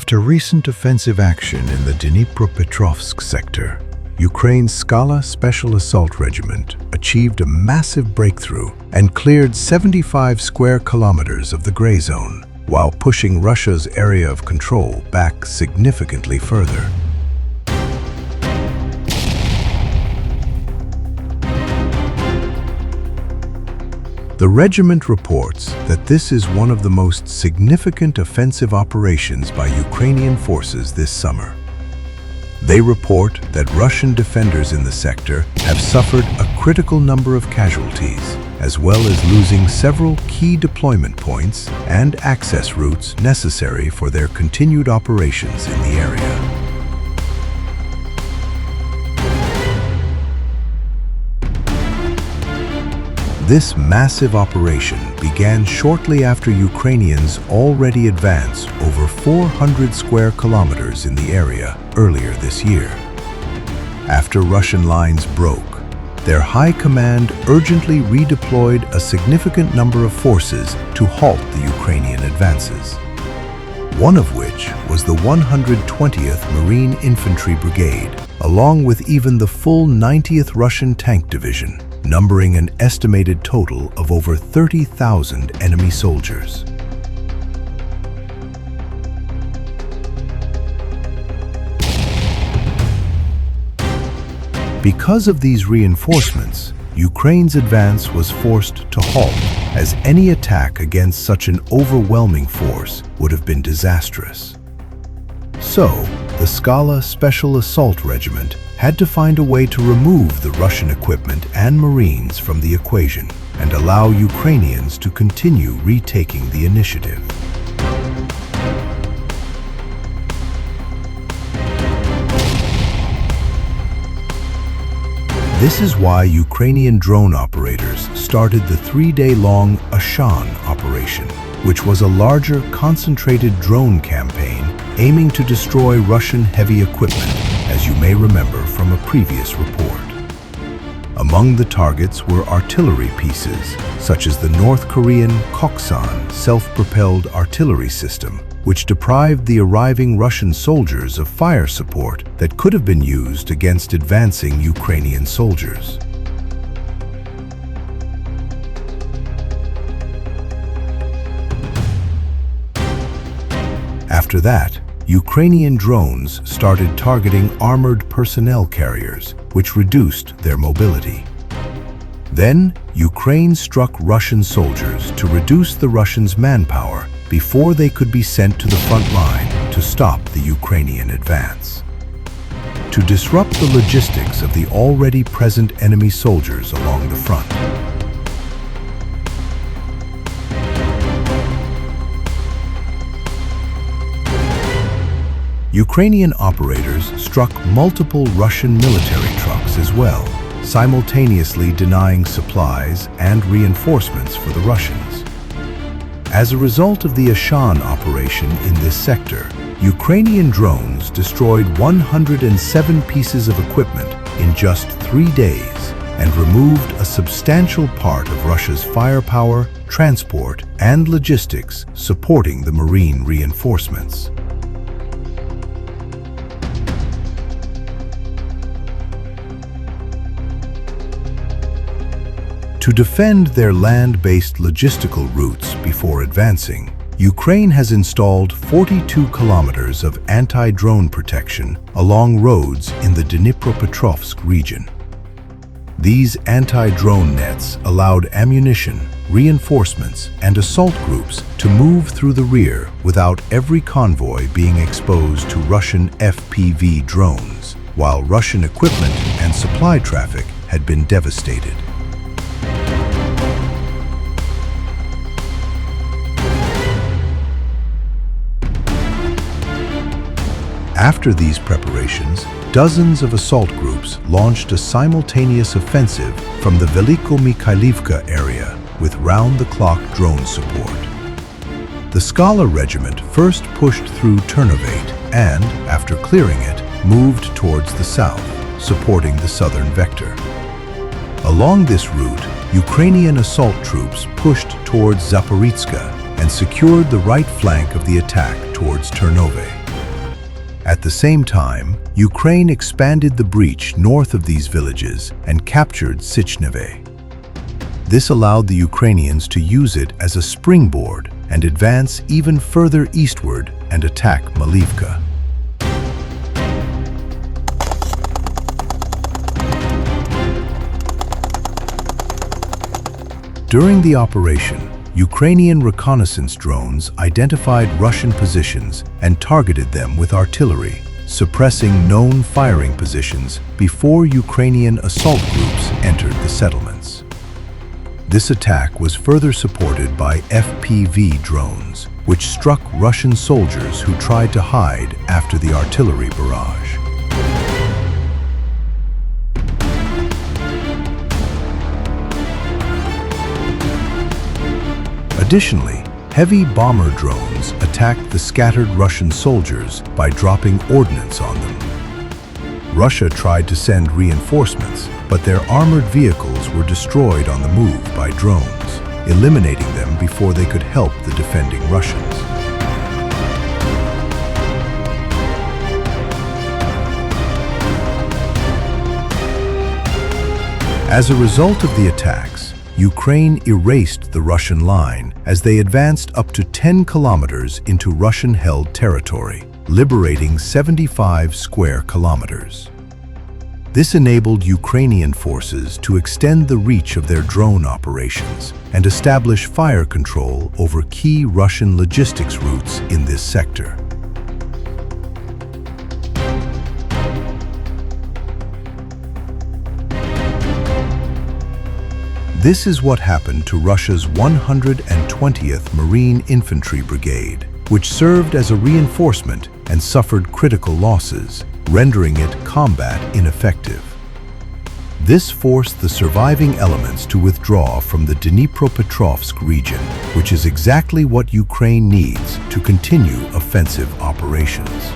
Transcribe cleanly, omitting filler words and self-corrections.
After recent offensive action in the Dnipropetrovsk sector, Ukraine's Skala Special Assault Regiment achieved a massive breakthrough and cleared 75 square kilometers of the gray zone, while pushing Russia's area of control back significantly further. The regiment reports that this is one of the most significant offensive operations by Ukrainian forces this summer. They report that Russian defenders in the sector have suffered a critical number of casualties, as well as losing several key deployment points and access routes necessary for their continued operations in the area. This massive operation began shortly after Ukrainians already advanced over 400 square kilometers in the area earlier this year. After Russian lines broke, their high command urgently redeployed a significant number of forces to halt the Ukrainian advances, one of which was the 120th Marine Infantry Brigade, along with even the full 90th Russian Tank Division, numbering an estimated total of over 30,000 enemy soldiers. Because of these reinforcements, Ukraine's advance was forced to halt, as any attack against such an overwhelming force would have been disastrous. So, the Skala Special Assault Regiment had to find a way to remove the Russian equipment and Marines from the equation and allow Ukrainians to continue retaking the initiative. This is why Ukrainian drone operators started the 3-day-long Ashan operation, which was a larger, concentrated drone campaign aiming to destroy Russian heavy equipment, as you may remember from a previous report. Among the targets were artillery pieces, such as the North Korean Koksan self-propelled artillery system, which deprived the arriving Russian soldiers of fire support that could have been used against advancing Ukrainian soldiers. After that, Ukrainian drones started targeting armored personnel carriers, which reduced their mobility. Then, Ukraine struck Russian soldiers to reduce the Russians' manpower before they could be sent to the front line to stop the Ukrainian advance. To disrupt the logistics of the already present enemy soldiers along the front. Ukrainian operators struck multiple Russian military trucks as well, simultaneously denying supplies and reinforcements for the Russians. As a result of the Ashan operation in this sector, Ukrainian drones destroyed 107 pieces of equipment in just 3 days and removed a substantial part of Russia's firepower, transport, and logistics supporting the Marine reinforcements. To defend their land-based logistical routes before advancing, Ukraine has installed 42 kilometers of anti-drone protection along roads in the Dnipropetrovsk region. These anti-drone nets allowed ammunition, reinforcements, and assault groups to move through the rear without every convoy being exposed to Russian FPV drones, while Russian equipment and supply traffic had been devastated. After these preparations, dozens of assault groups launched a simultaneous offensive from the Veliko-Mikhailivka area with round-the-clock drone support. The Skala Regiment first pushed through Ternivate and, after clearing it, moved towards the south, supporting the southern vector. Along this route, Ukrainian assault troops pushed towards Zaporizhzhia and secured the right flank of the attack towards Ternove. At the same time, Ukraine expanded the breach north of these villages and captured Sichneve. This allowed the Ukrainians to use it as a springboard and advance even further eastward and attack Malivka. During the operation, Ukrainian reconnaissance drones identified Russian positions and targeted them with artillery, suppressing known firing positions before Ukrainian assault groups entered the settlements. This attack was further supported by FPV drones, which struck Russian soldiers who tried to hide after the artillery barrage. Additionally, heavy bomber drones attacked the scattered Russian soldiers by dropping ordnance on them. Russia tried to send reinforcements, but their armored vehicles were destroyed on the move by drones, eliminating them before they could help the defending Russians. As a result of the attacks, Ukraine erased the Russian line as they advanced up to 10 kilometers into Russian-held territory, liberating 75 square kilometers. This enabled Ukrainian forces to extend the reach of their drone operations and establish fire control over key Russian logistics routes in this sector. This is what happened to Russia's 120th Marine Infantry Brigade, which served as a reinforcement and suffered critical losses, rendering it combat ineffective. This forced the surviving elements to withdraw from the Dnipropetrovsk region, which is exactly what Ukraine needs to continue offensive operations.